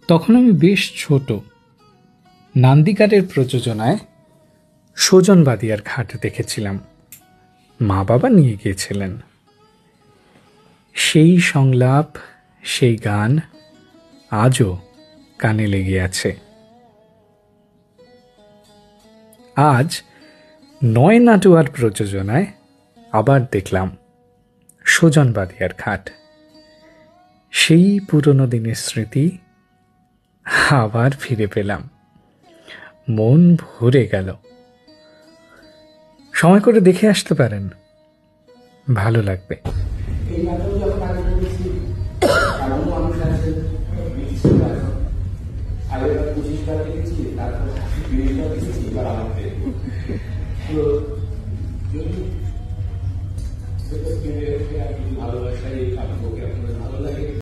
তখন আমি বেশ ছোট। নান্দিকারের প্রযোজনায় সুজন বাদিয়ার ঘাট দেখেছিলাম, মা বাবা নিয়ে গিয়েছিলেন। সেই সংলাপ, সেই গান আজও কানে লেগে আছে। আজ নয় নাটুয়ার প্রযোজনায় আবার দেখলাম সুজন বাদিয়ার ঘাট। সেই পুরনো দিনের স্মৃতি আবার ফিরে পেলাম, মন ভরে গেল। সময় করে দেখে আসতে পারেন, ভালো লাগবে। আগে 25 বার দেখেছি, তারপর 20 বার দেখেছি, এবার আমাকে